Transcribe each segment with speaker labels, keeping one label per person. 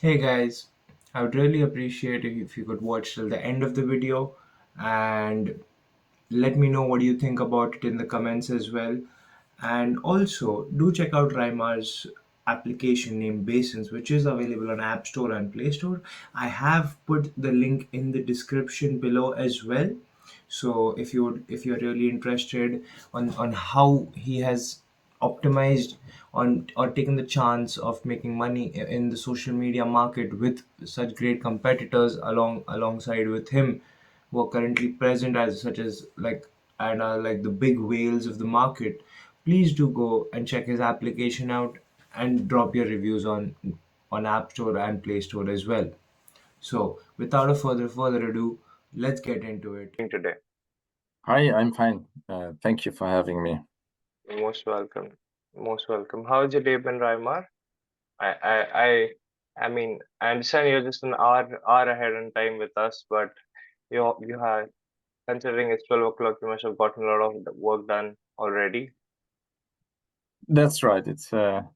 Speaker 1: Hey guys, I would really appreciate it if you could watch till the end of the video and let me know what you think about it in the comments as well. And also, do check out Raimar's application named Basins, which is available on App Store and Play Store. I have put the link in the description below as well. So if you're really interested on how he has optimized on or taken the chance of making money in the social media market with such great competitors alongside with him who are currently present as such as like and are like the big whales of the market, please do go and check his application out and drop your reviews on App Store and Play Store as well. So without a further ado, let's get into it.
Speaker 2: Today.
Speaker 3: Hi, I'm fine. Thank you for having me.
Speaker 2: Most welcome. Most welcome. How's your day been, Raimar? I, I, I, I mean, I understand you're just an hour ahead in time with us, but you have, considering it's 12 o'clock, you must have gotten a lot of the work done already.
Speaker 3: That's right. It's a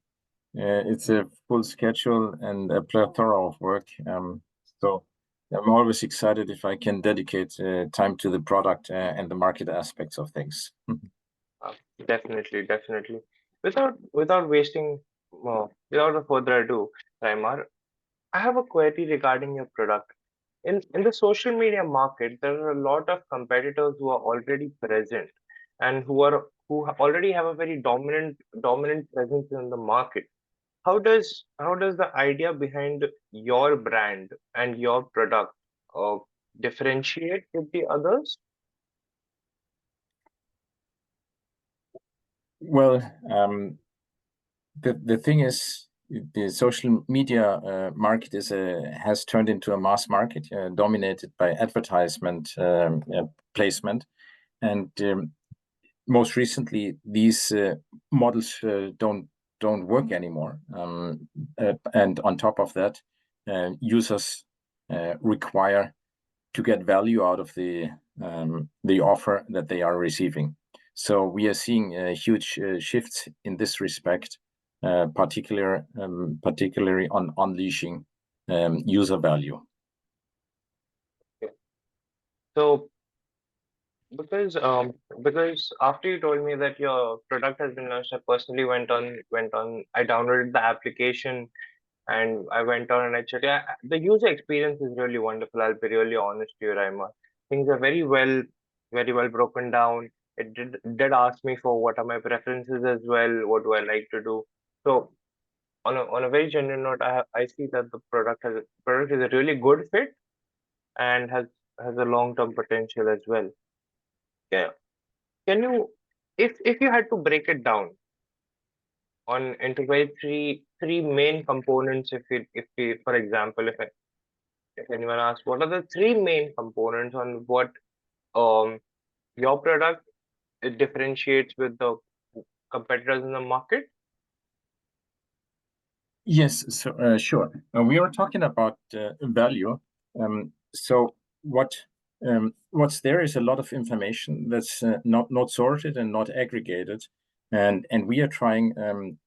Speaker 3: full schedule and a plethora of work. So I'm always excited if I can dedicate time to the product and the market aspects of things.
Speaker 2: Uh, definitely. Without wasting, without a further ado, Raimar, I have a query regarding your product. In the social media market, there are a lot of competitors who are already present and already have a very dominant presence in the market. How does the idea behind your brand and your product uh, differentiate with the others?
Speaker 3: Well, the thing is, the social media market has turned into a mass market dominated by advertisement placement, and most recently, these models don't work anymore. And on top of that, users require to get value out of the offer that they are receiving. So we are seeing huge shifts in this respect, particularly on unleashing user value.
Speaker 2: Okay. So because after you told me that your product has been launched, I personally went on I downloaded the application and I went on and I checked. Yeah, the user experience is really wonderful. I'll be really honest to you, Raima. Things are very well broken down. It did ask me for what are my preferences as well. What do I like to do? So on a very genuine note, I see that the product is a really good fit and has a long term potential as well. Yeah, can you if you had to break it down on into very three main components, if we for example if anyone asks, what are the three main components on what um your product it differentiates with the competitors in the market?
Speaker 3: Yes, so sure. We are talking about value. So what's there is a lot of information that's not sorted and not aggregated, and we are trying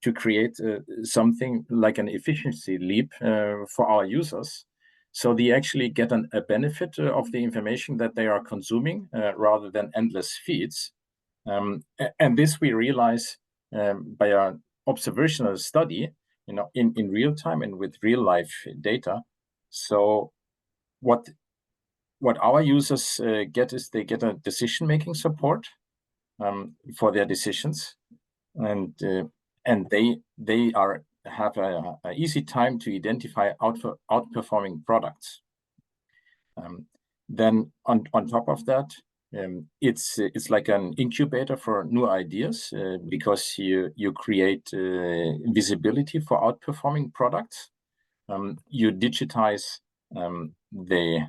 Speaker 3: to create something like an efficiency leap for our users, so they actually get a benefit of the information that they are consuming rather than endless feeds. And this we realize by an observational study, in real time and with real life data. So what our users get is they get a decision making support for their decisions, and they are have a easy time to identify outperforming products. Then on top of that, it's like an incubator for new ideas because you create visibility for outperforming products. You digitize the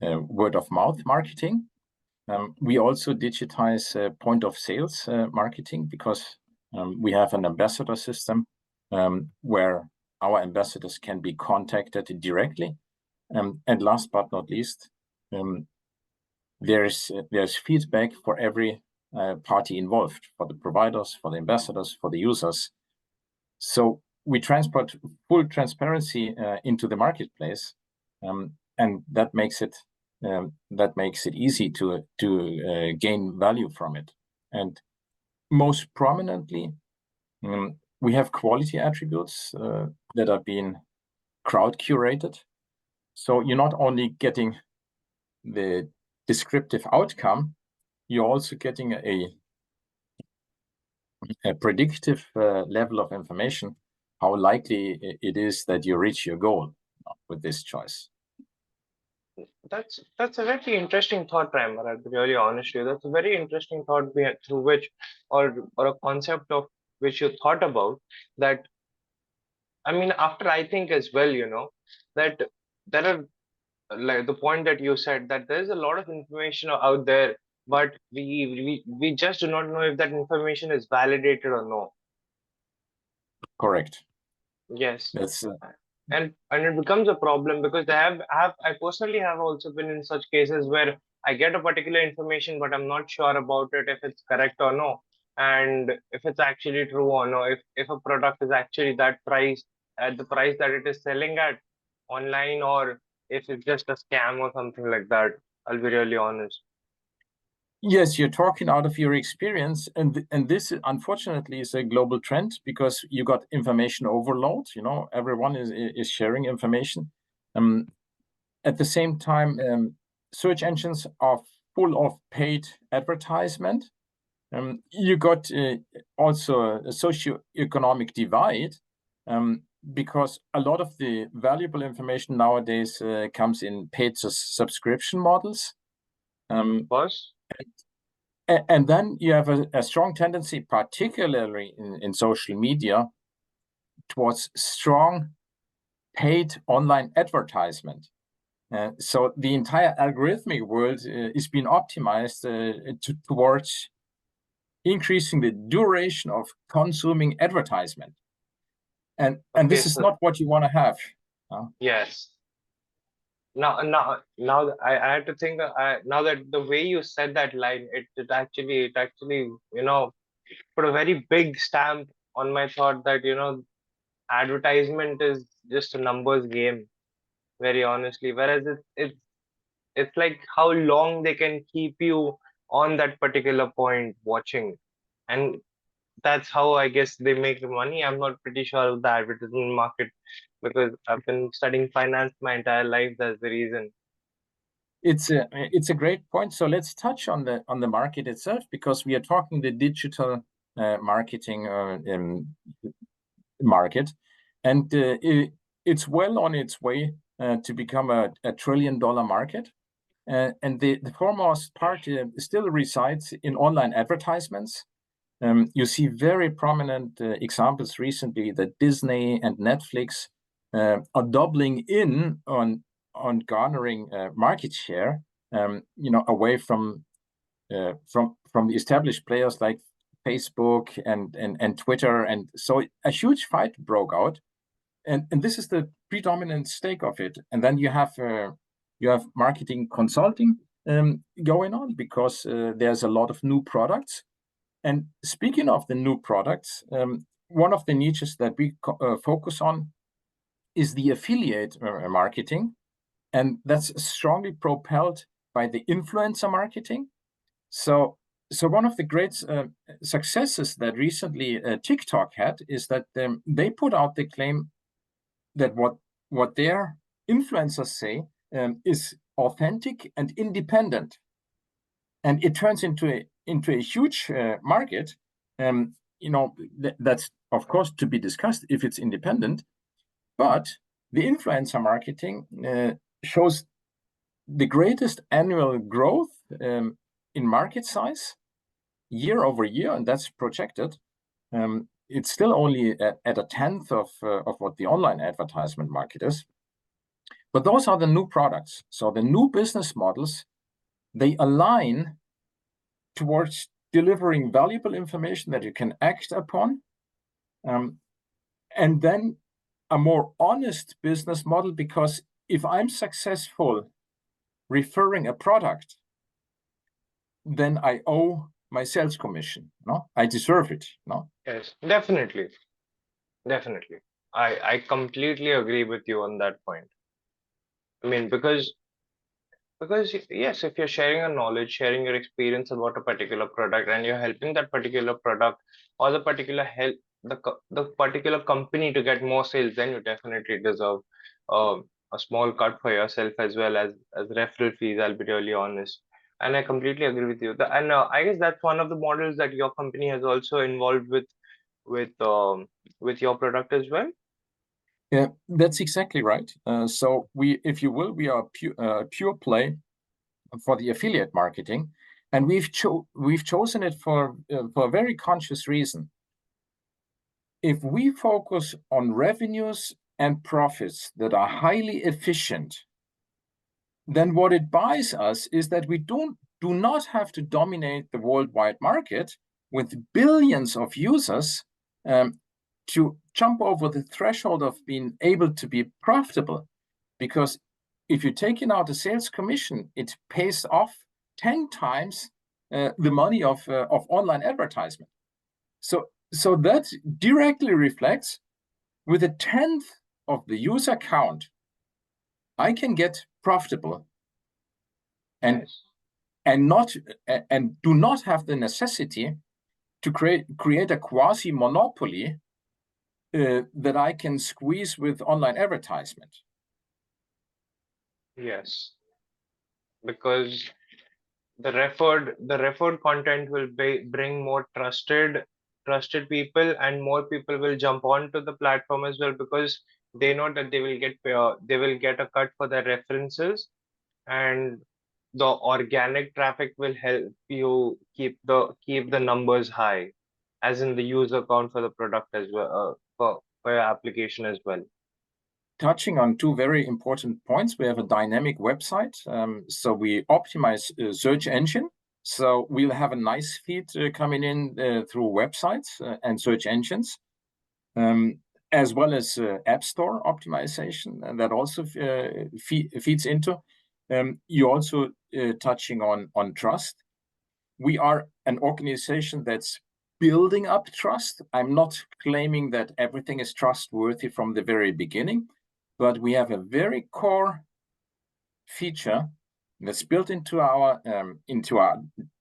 Speaker 3: word of mouth marketing. We also digitize point of sales marketing because we have an ambassador system where our ambassadors can be contacted directly. And last but not least, um, there's feedback for every party involved, for the providers, for the ambassadors, for the users. So we transport full transparency into the marketplace, and that makes it easy to gain value from it. And most prominently, we have quality attributes that are being crowd curated. So you're not only getting the descriptive outcome, you're also getting a predictive level of information, how likely it is that you reach your goal with this choice.
Speaker 2: That's a very interesting thought, Primer. I'll be really honest with you. That's a very interesting thought through which, or a concept of which you thought about that. I mean, after I think as well, that there are, like the point that you said, that there's a lot of information out there, but we just do not know if that information is validated or no.
Speaker 3: Correct.
Speaker 2: Yes.
Speaker 3: That's
Speaker 2: and it becomes a problem because I personally have also been in such cases where I get a particular information, but I'm not sure about it, if it's correct or no, and if it's actually true or no, if a product is actually that price at the price that it is selling at online, or if it's just a scam or something like that. I'll be really honest.
Speaker 3: Yes, you're talking out of your experience, and this unfortunately is a global trend because you got information overload. Everyone is sharing information. At the same time, search engines are full of paid advertisement. You got also a socioeconomic divide, because a lot of the valuable information nowadays comes in paid subscription models.
Speaker 2: Boss?
Speaker 3: And then you have a strong tendency, particularly in social media, towards strong paid online advertisement. So the entire algorithmic world is being optimized towards increasing the duration of consuming advertisement. And this is not what you want to have.
Speaker 2: Yes. Now I had to think. Now that the way you said that line, it actually put a very big stamp on my thought that advertisement is just a numbers game, very honestly. Whereas it's like how long they can keep you on that particular point watching, and that's how I guess they make the money. I'm not pretty sure of the advertisement market because I've been studying finance my entire life. That's the reason.
Speaker 3: It's a great point. So let's touch on the market itself, because we are talking the digital marketing market, and it's well on its way to become a $1 trillion market. And the foremost part still resides in online advertisements. You see very prominent examples recently that Disney and Netflix are doubling in on garnering market share, away from the established players like Facebook and Twitter, and so a huge fight broke out, and this is the predominant stake of it. And then you have marketing consulting going on, because there's a lot of new products. And speaking of the new products, one of the niches that we focus on is the affiliate marketing, and that's strongly propelled by the influencer marketing. So one of the great successes that recently TikTok had is that they put out the claim that what their influencers say is authentic and independent, and it turns into a huge market. That's of course to be discussed if it's independent, but the influencer marketing shows the greatest annual growth in market size year over year, and that's projected. It's still only at a tenth of what the online advertisement market is. But those are the new products. So the new business models, they align towards delivering valuable information that you can act upon, and then a more honest business model, because if I'm successful referring a product, then I owe my sales commission. No, I deserve it. No.
Speaker 2: Yes, definitely. I completely agree with you on that point. I mean, because yes, if you're sharing a knowledge, sharing your experience about a particular product, and you're helping that particular product or the particular help the particular company to get more sales, then you definitely deserve a small cut for yourself as well as referral fees. I'll be really honest, and I completely agree with you. And I guess that's one of the models that your company has also involved with um, with your product as well.
Speaker 3: Yeah, that's exactly right. So we, if you will, we are pure play for the affiliate marketing, and we've chosen it for a very conscious reason. If we focus on revenues and profits that are highly efficient, then what it buys us is that we do not have to dominate the worldwide market with billions of users to jump over the threshold of being able to be profitable. Because if you're taking out a sales commission, it pays off 10 times the money of online advertisement. So that directly reflects, with a tenth of the user count, I can get profitable and
Speaker 2: Yes.
Speaker 3: and do not have the necessity to create a quasi monopoly that I can squeeze with online advertisement.
Speaker 2: Yes, because the referred content will bring more trusted people, and more people will jump onto the platform as well, because they know that they will get a cut for their references, and the organic traffic will help you keep the numbers high, as in the user count for the product as well, for your application as well.
Speaker 3: Touching on two very important points, we have a dynamic website, so we optimize search engine. So we'll have a nice feed coming in through websites and search engines, as well as App Store optimization, and that also feeds into. You're also touching on trust. We are an organization that's building up trust. I'm not claiming that everything is trustworthy from the very beginning, but we have a very core feature that's built into our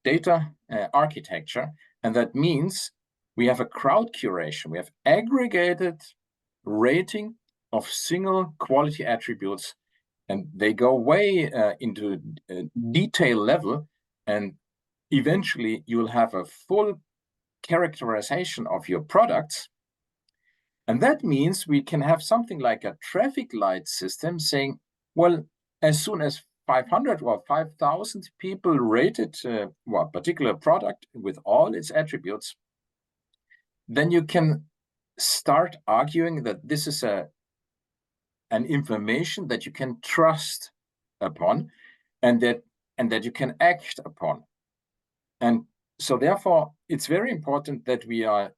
Speaker 3: data architecture, and that means we have a crowd curation. We have aggregated rating of single quality attributes, and they go way into detail level, and eventually you'll have a full characterization of your products. And that means we can have something like a traffic light system saying, well, as soon as 500 or 5,000 people rated a particular product with all its attributes, then you can start arguing that this is an information that you can trust upon, and that you can act upon. And so therefore, it's very important that we are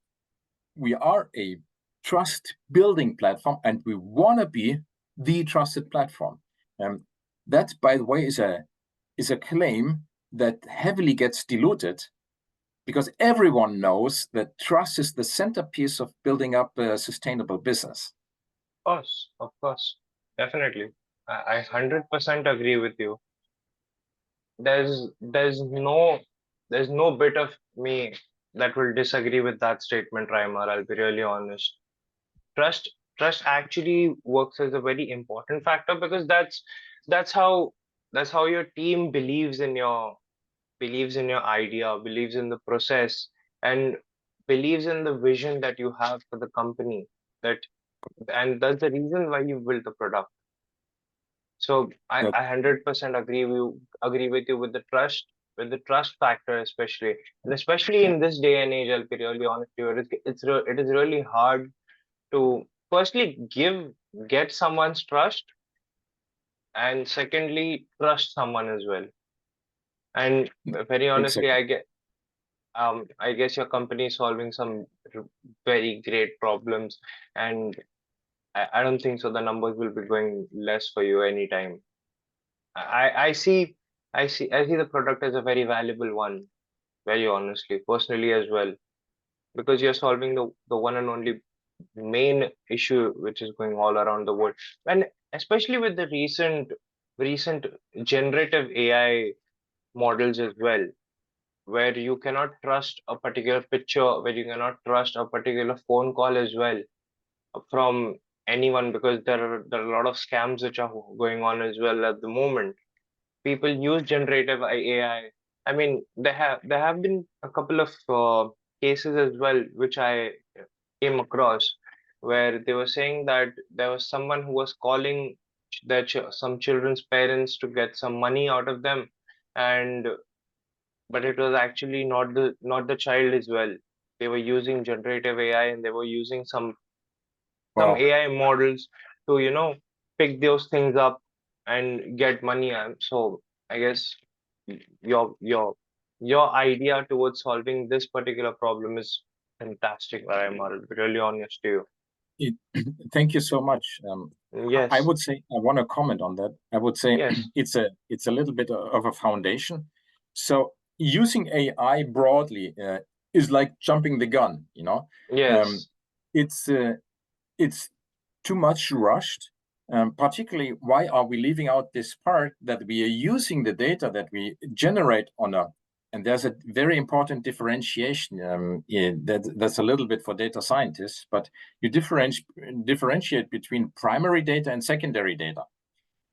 Speaker 3: a trust building platform, and we want to be the trusted platform. That, by the way, is a claim that heavily gets diluted, because everyone knows that trust is the centerpiece of building up a sustainable business.
Speaker 2: Of course, definitely. I 100% agree with you. There's there's no there's no bit of me that will disagree with that statement, Raimar. I'll be really honest. Trust trust actually works as a very important factor, because that's how that's how your team believes in your idea, believes in the process, and believes in the vision that you have for the company. That and that's the reason why you built the product. So I,
Speaker 3: That,
Speaker 2: I 100% agree with you with the trust factor, especially, and especially
Speaker 3: yeah,
Speaker 2: in this day and age. I'll be really honest with you. It is really hard to firstly get someone's trust, and secondly trust someone as well. And very honestly,
Speaker 3: exactly.
Speaker 2: I guess your company is solving some very great problems, and I don't think so the numbers will be going less for you anytime. I see I see the product as a very valuable one, very honestly, personally as well, because you're solving the one and only main issue which is going all around the world, and especially with the recent generative AI models as well, where you cannot trust a particular picture, where you cannot trust a particular phone call as well from anyone, because there are a lot of scams which are going on as well at the moment. People use generative AI. I mean, there have been a couple of cases as well which I came across, where they were saying that there was someone who was calling some children's parents to get some money out of them, and but it was actually not the child as well. They were using generative AI, and they were using some
Speaker 3: Wow.
Speaker 2: AI models to, pick those things up and get money. So I guess your your your idea towards solving this particular problem is fantastic, Ryan. I'll be really honest to you.
Speaker 3: It, thank you so much. I
Speaker 2: Yes,
Speaker 3: would say I want to comment on that. I would say
Speaker 2: yes,
Speaker 3: it's a little bit of a foundation. So using AI broadly is like jumping the gun. Um,
Speaker 2: yes.
Speaker 3: it's it's too much rushed. Particularly, why are we leaving out this part that we are using the data that we generate on a, and there's a very important differentiation that's a little bit for data scientists, but you differentiate between primary data and secondary data.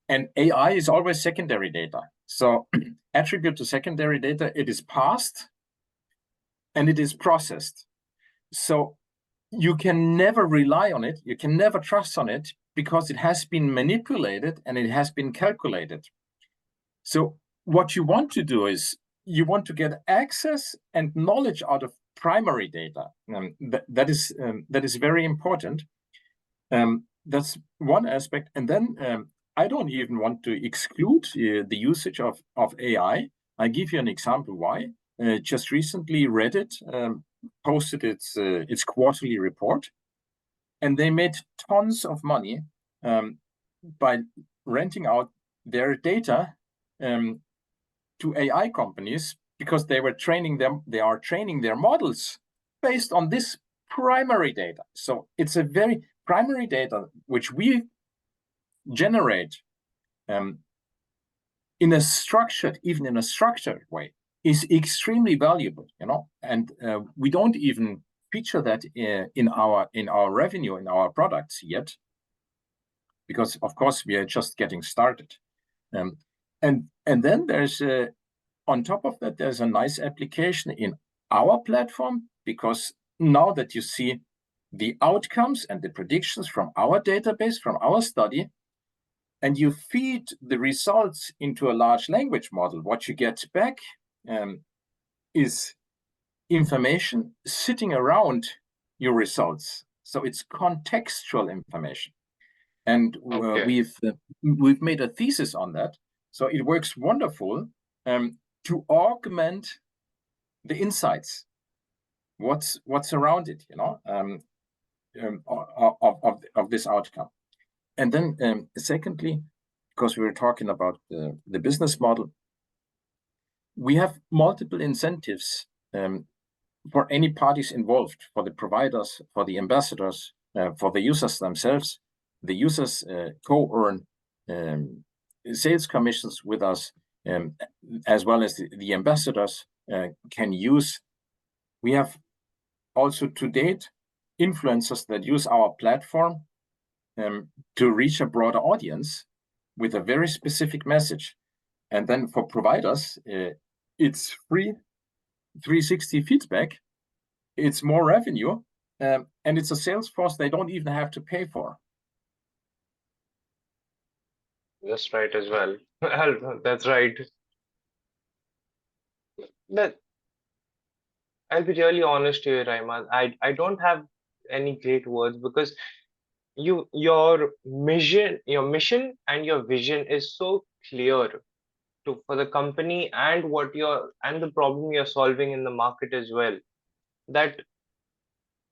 Speaker 3: And AI is always secondary data. So attribute to secondary data, it is passed and it is processed. So you can never rely on it, you can never trust on it, because it has been manipulated and it has been calculated. So what you want to do is you want to get access and knowledge out of primary data. That is very important. That's one aspect. And then I don't even want to exclude the usage of AI. I give you an example why. Just recently, Reddit posted its quarterly report, and they made tons of money by renting out their data to AI companies, because they are training their models based on this primary data. So it's a very primary data which we generate in a structured way is extremely valuable, and we don't even feature that in our revenue, in our products yet, because of course we are just getting started. And then there's on top of that, there's a nice application in our platform, because now that you see the outcomes and the predictions from our database, from our study, and you feed the results into a large language model, what you get back is information sitting around your results. So it's contextual information. And
Speaker 2: Okay,
Speaker 3: we've made a thesis on that. So it works wonderful to augment the insights, what's around it, of this outcome. And then secondly, because we were talking about the business model, we have multiple incentives for any parties involved, for the providers, for the ambassadors, for the users themselves. The users co-earn sales commissions with us, as well as the ambassadors can use. We have also to date influencers that use our platform to reach a broader audience with a very specific message. And then for providers, it's free 360 feedback, it's more revenue, and it's a sales force they don't even have to pay for.
Speaker 2: that's right as well. That's right. That I'll be really honest to you, Raima. I don't have any great words, because your mission and your vision is so clear for the company, and the problem you're solving in the market as well, that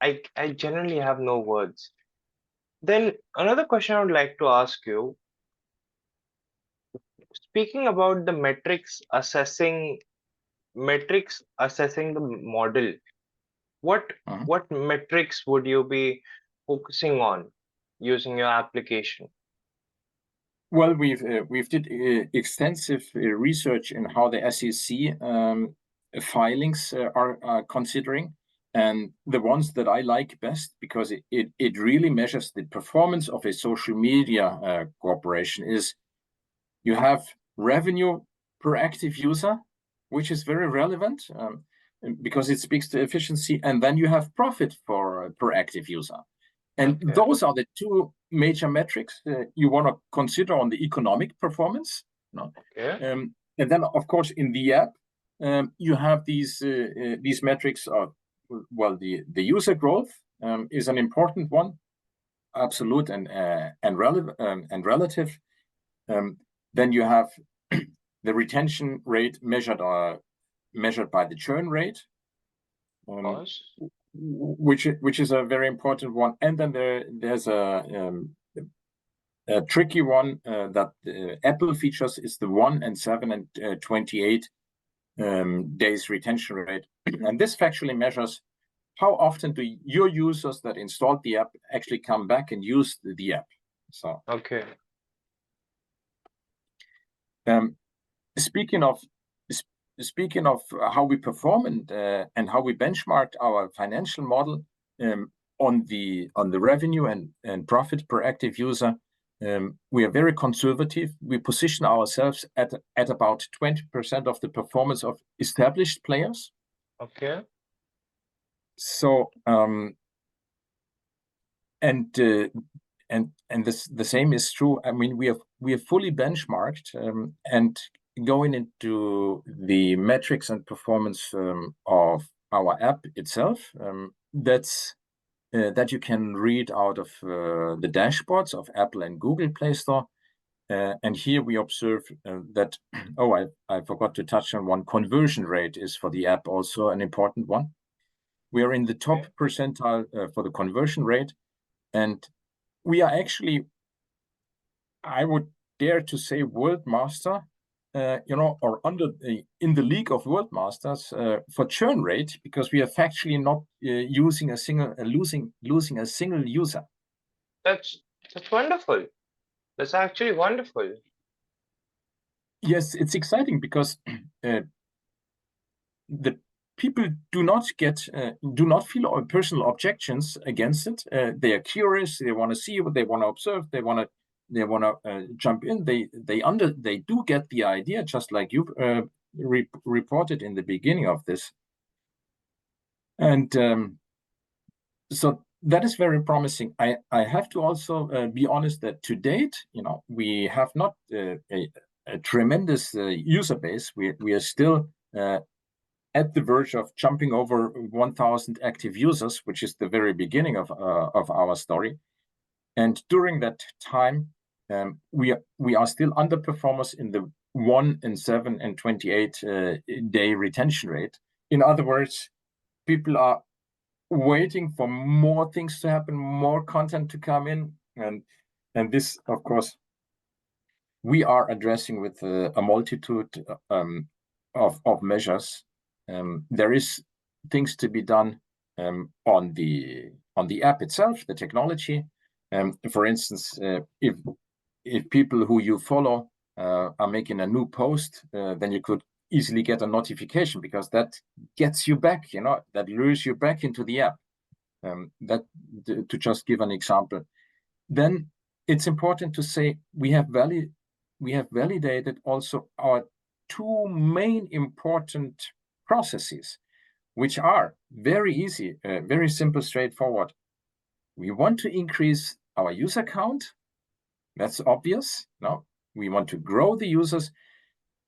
Speaker 2: I generally have no words. Then another question I would like to ask you, speaking about the metrics assessing the model, what
Speaker 3: Mhm.
Speaker 2: what metrics would you be focusing on using your application?
Speaker 3: Well, we've did extensive research in how the SEC filings are considering, and the ones that I like best, because it really measures the performance of a social media corporation, is you have revenue per active user, which is very relevant because it speaks to efficiency, and then you have profit per active user. And
Speaker 2: Okay.
Speaker 3: those are the two major metrics you want to consider on the economic performance. No?
Speaker 2: Okay.
Speaker 3: And then, of course, in the app, you have these metrics of, well, the user growth is an important one, absolute and relevant and relative. Then you have the retention rate measured by the churn rate.
Speaker 2: Of course.
Speaker 3: Which is a very important one, and then there's a tricky one that Apple features is the 1 and 7 and 28 days retention rate, and this factually measures how often do your users that installed the app actually come back and use the app. So
Speaker 2: Okay.
Speaker 3: Speaking of how we perform and how we benchmarked our financial model on the revenue and profit per active user, we are very conservative. We position ourselves at about 20% of the performance of established players.
Speaker 2: Okay.
Speaker 3: So and the same is true. I mean, we have fully benchmarked and going into the metrics and performance of our app itself. That you can read out of the dashboards of Apple and Google Play Store. And here we observe that, I forgot to touch on one, conversion rate is for the app also an important one. We are in the top percentile for the conversion rate, and we are actually, I would dare to say, world master, or in the league of world masters for churn rate, because we are factually not losing a single user.
Speaker 2: That's wonderful. That's actually wonderful.
Speaker 3: Yes, it's exciting because the people do not feel personal objections against it. They are curious. They want to see what they want to observe. They want to jump in. They do get the idea, just like you reported in the beginning of this, and so that is very promising. I have to also be honest that to date, we have not a tremendous user base. We are still at the verge of jumping over 1,000 active users, which is the very beginning of our story. And during that time, we are still underperformers in the 1 and 7 and 28 day retention rate. In other words, people are waiting for more things to happen, more content to come in, and this, of course, we are addressing with a multitude of measures. There is things to be done on the app itself, the technology. For instance, if people who you follow are making a new post, then you could easily get a notification, because that gets you back, that lures you back into the app. That to just give an example. Then it's important to say we have validated also our two main important processes, which are very easy, very simple, straightforward. We want to increase our user count. That's obvious. No, we want to grow the users,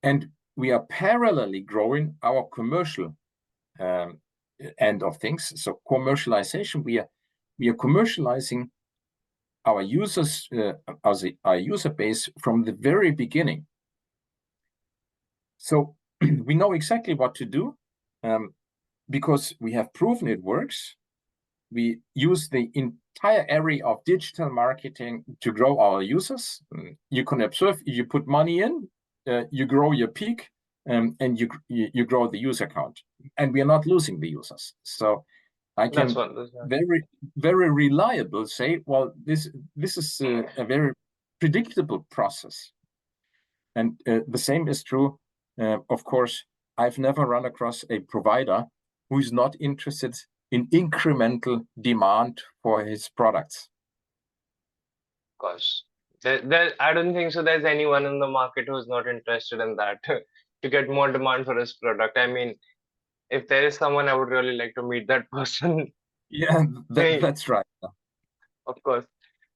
Speaker 3: and we are parallelly growing our commercial end of things. So commercialization, we are commercializing our users, our user base from the very beginning. So we know exactly what to do because we have proven it works. We use the entire area of digital marketing to grow our users. You can observe, you put money in, you grow your peak, and you grow the user count, and we are not losing the users. So I
Speaker 2: That's
Speaker 3: can
Speaker 2: one. That's one.
Speaker 3: very reliable say, well, this is a very predictable process. And the same is true, of course. I've never run across a provider who is not interested in incremental demand for his products.
Speaker 2: Of course. I don't think so. There's anyone in the market who's not interested in that to get more demand for his product. I mean, if there is someone, I would really like to meet that person.
Speaker 3: Yeah,
Speaker 2: Hey,
Speaker 3: that's right.
Speaker 2: of course.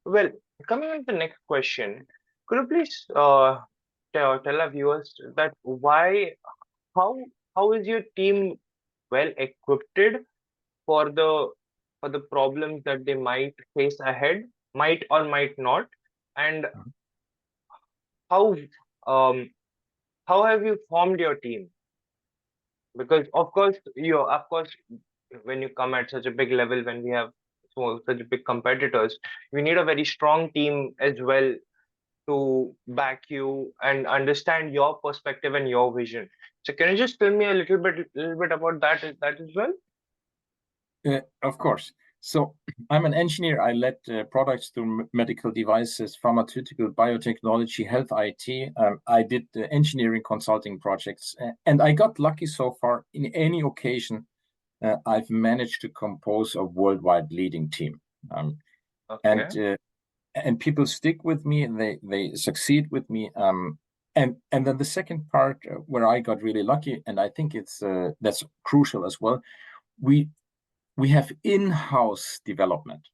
Speaker 2: Well, coming on to the next question, could you please tell our viewers that how how is your team well equipped for the problems that they might face ahead, might or might not, and how um how have you formed your team? Because of course, when you come at such a big level, when we have such big competitors, we need a very strong team as well to back you and understand your perspective and your vision. So can you just tell me a little bit about that as well?
Speaker 3: Of course. So I'm an engineer. I led products to medical devices, pharmaceutical, biotechnology, health IT. I did engineering consulting projects, and I got lucky so far. In any occasion, I've managed to compose a worldwide leading team.
Speaker 2: Okay.
Speaker 3: And people stick with me, and they succeed with me. And then the second part where I got really lucky, and I think that's crucial as well. We have in-house development.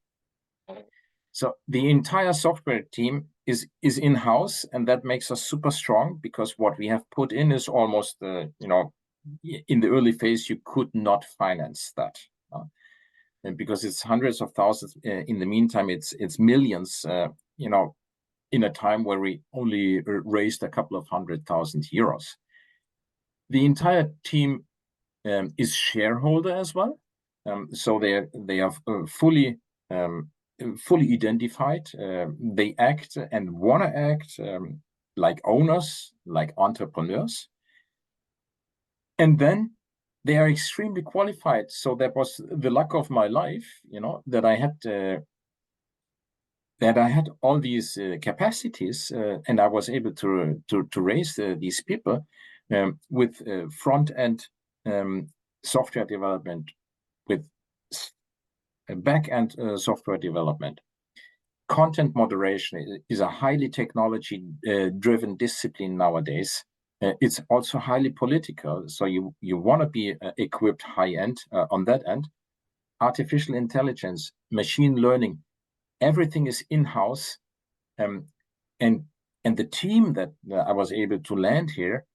Speaker 3: So the entire software team is in-house, and that makes us super strong because what we have put in is almost, in the early phase, you could not finance that. And because it's hundreds of thousands, in the meantime, it's millions, in a time where we only raised a couple of €100,000. The entire team is shareholder as well. So they are fully identified. They act and want to act like owners, like entrepreneurs. And then they are extremely qualified. So that was the luck of my life, that I had all these capacities, and I was able to raise these people with front end software development, with back-end software development. Content moderation is a highly technology-driven discipline nowadays. It's also highly political, so you want to be equipped high-end on that end. Artificial intelligence, machine learning, everything is in-house. And the team that I was able to land here,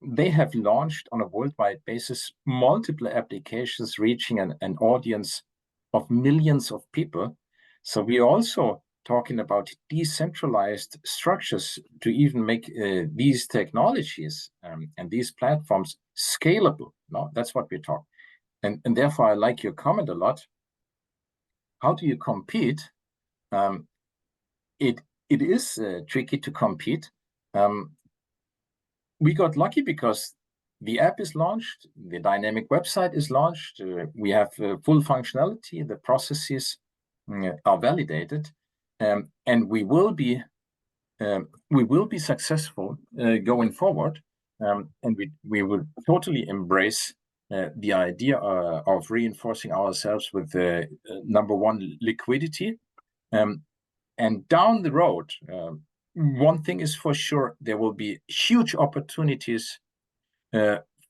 Speaker 3: they have launched on a worldwide basis multiple applications reaching an audience of millions of people. So we are also talking about decentralized structures to even make these technologies and these platforms scalable. No, that's what we talk. And therefore, I like your comment a lot. How do you compete? It is tricky to compete. We got lucky because the app is launched, the dynamic website is launched, we have full functionality, the processes are validated, and we will be successful going forward, and we will totally embrace the idea of reinforcing ourselves with number one, liquidity, and down the road. One thing is for sure, there will be huge opportunities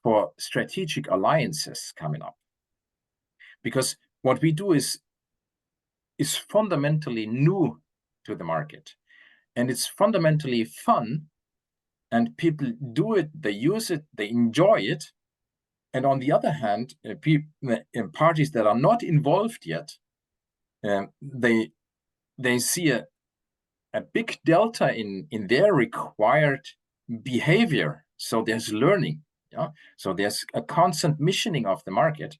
Speaker 3: for strategic alliances coming up. Because what we do is fundamentally new to the market. And it's fundamentally fun. And people do it, they use it, they enjoy it. And on the other hand, parties that are not involved yet, they see a big delta in their required behavior. So there's learning. So there's a constant missioning of the market.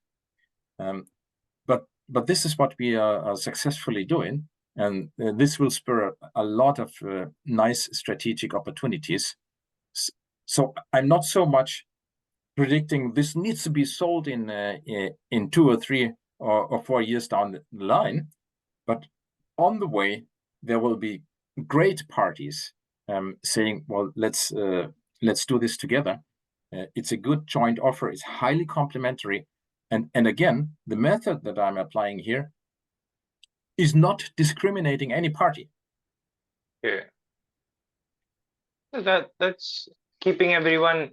Speaker 3: But this is what we are successfully doing. And this will spur a lot of nice strategic opportunities. So I'm not so much predicting this needs to be sold in 2 or 3 or 4 years down the line. But on the way, there will be great parties saying, well, let's do this together. It's a good joint offer. It's highly complementary. And again, the method that I'm applying here is not discriminating any party.
Speaker 2: Yeah. So that's keeping everyone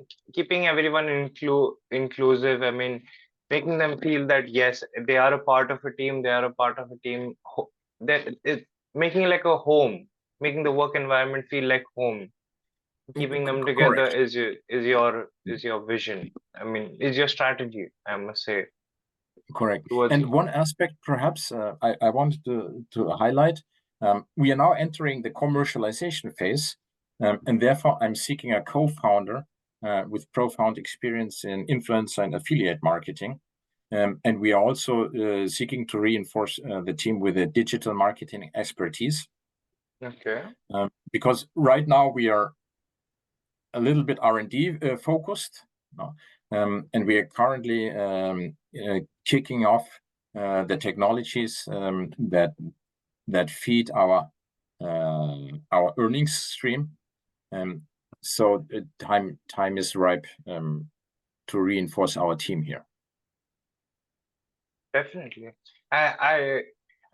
Speaker 2: inclusive. I mean, making them feel that yes, they are a part of a team. They are a part of a team. That it making it like a home, making the work environment feel like home. Keeping them together
Speaker 3: Correct.
Speaker 2: is your vision. I mean, is your strategy, I must say,
Speaker 3: Correct.
Speaker 2: towards
Speaker 3: And
Speaker 2: it.
Speaker 3: one aspect, perhaps, I wanted to highlight, we are now entering the commercialization phase, and therefore I'm seeking a co-founder with profound experience in influencer and affiliate marketing. And we are also seeking to reinforce the team with a digital marketing expertise.
Speaker 2: Okay.
Speaker 3: Because right now we are a little bit R&D focused, and we are currently kicking off the technologies that feed our earnings stream. So time is ripe to reinforce our team here.
Speaker 2: Definitely.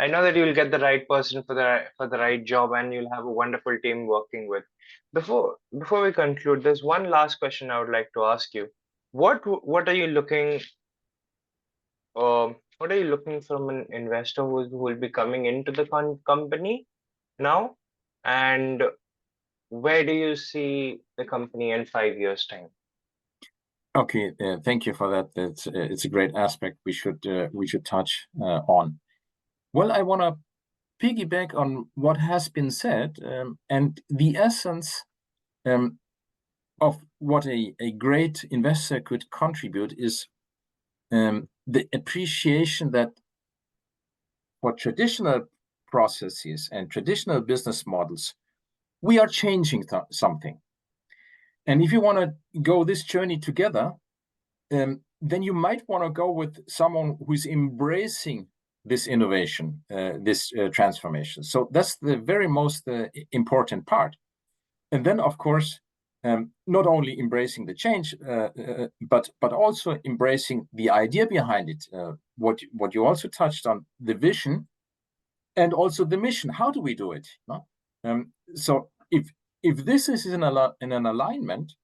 Speaker 2: I know that you'll get the right person for the right job, and you'll have a wonderful team working with. Before we conclude, there's one last question I would like to ask you. What are you looking what are you looking from an investor who will be coming into the company now? And where do you see the company in 5 years' time?
Speaker 3: Okay, thank you for that. It's a great aspect we should touch on. Well, I want to piggyback on what has been said, and the essence of what a great investor could contribute is the appreciation that for traditional processes and traditional business models, we are changing something. And if you want to go this journey together, then you might want to go with someone who's embracing this innovation, this transformation. So that's the very most important part. And then, of course, not only embracing the change, but also embracing the idea behind it. What you also touched on, the vision, and also the mission. How do we do it? No? So if this is in an alignment,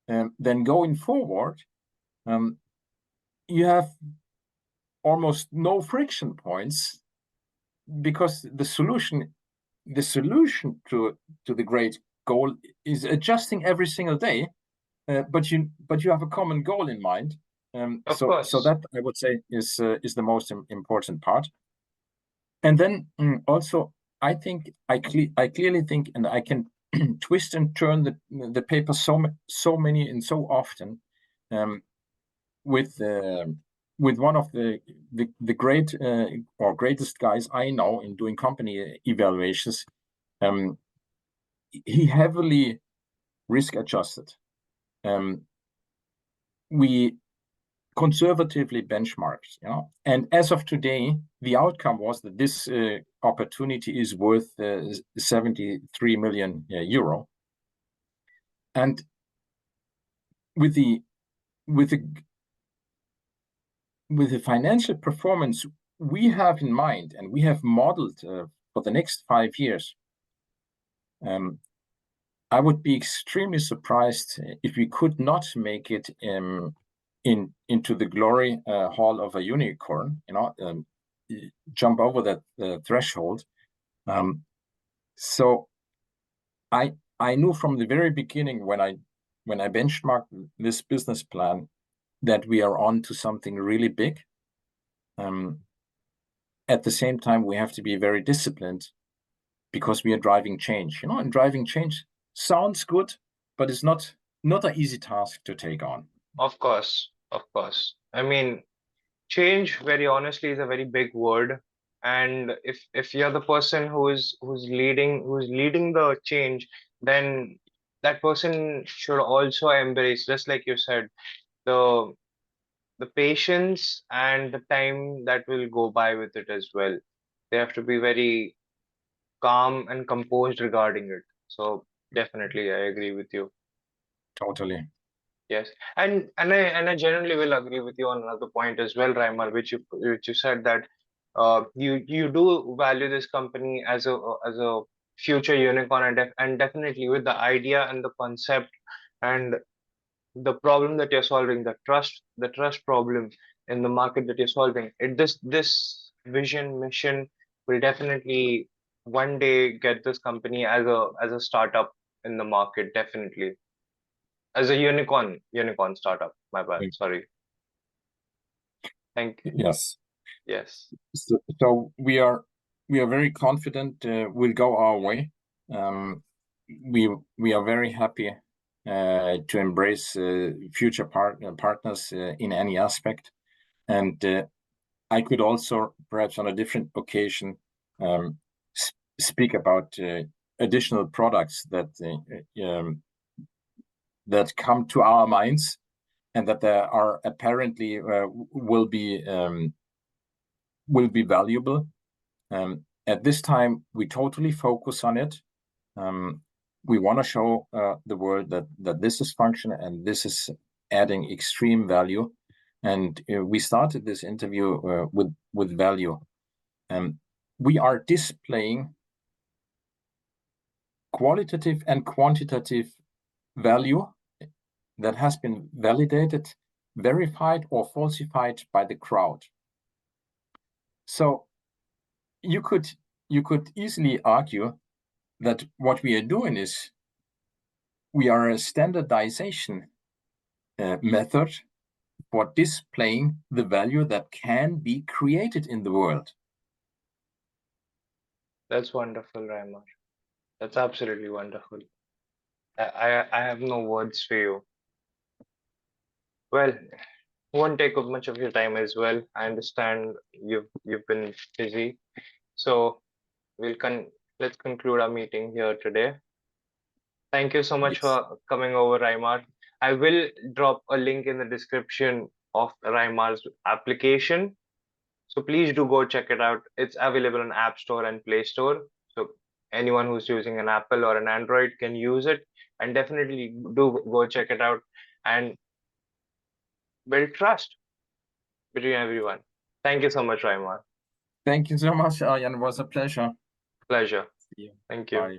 Speaker 3: then going forward, you have almost no friction points, because the solution to the great goal is adjusting every single day, but you have a common goal in mind.
Speaker 2: Of
Speaker 3: So
Speaker 2: course.
Speaker 3: that, I would say, is the most important part. And then also, I think I clearly think, and I can twist and turn the paper so many and so often, with one of the great or greatest guys I know in doing company evaluations. He heavily risk adjusted. We conservatively benchmarked, and as of today, the outcome was that this opportunity is worth 73 million euro, and with the financial performance we have in mind and we have modeled for the next 5 years, I would be extremely surprised if we could not make it into the glory hall of a unicorn, jump over that threshold. So I knew from the very beginning, when I benchmarked this business plan, that we are on to something really big. At the same time, we have to be very disciplined, because we are driving change. And driving change sounds good, but it's not an easy task to take on.
Speaker 2: Of course. I mean, change, very honestly, is a very big word. And if you're the person who's leading the change, then that person should also embrace, just like you said, the the patience and the time that will go by with it as well. They have to be very calm and composed regarding it. So definitely, I agree with you.
Speaker 3: Totally.
Speaker 2: Yes, and I genuinely will agree with you on another point as well, Raimar, which you said that you do value this company as a future unicorn, and definitely with the idea and the concept and the problem that you're solving, the trust problem in the market that you're solving. This vision mission will definitely one day get this company as a startup in the market, definitely as a unicorn startup. My bad. Sorry. Thank
Speaker 3: Yes.
Speaker 2: Yes.
Speaker 3: So we are very confident we'll go our way. We are very happy to embrace future partners in any aspect, and I could also, perhaps on a different occasion, speak about additional products that come to our minds and that are apparently will be valuable. At this time, we totally focus on it. We want to show the world that this is functional and this is adding extreme value. And we started this interview with value. We are displaying qualitative and quantitative value that has been validated, verified, or falsified by the crowd. So you could easily argue that what we are doing is we are a standardization method for displaying the value that can be created in the world.
Speaker 2: That's wonderful, Raimar. That's absolutely wonderful. I have no words for you. Well, won't take up much of your time as well. I understand you've been busy. So let's conclude our meeting here today. Thank you so much
Speaker 3: Yes.
Speaker 2: for coming over, Raimar. I will drop a link in the description of Raimar's application. So please do go check it out. It's available on App Store and Play Store. So anyone who's using an Apple or an Android can use it, and definitely do go check it out and build trust between everyone. Thank you so much, Raimar.
Speaker 3: Thank you so much, Arjan. It was a pleasure.
Speaker 2: Pleasure.
Speaker 3: See you.
Speaker 2: Thank you.
Speaker 3: Bye.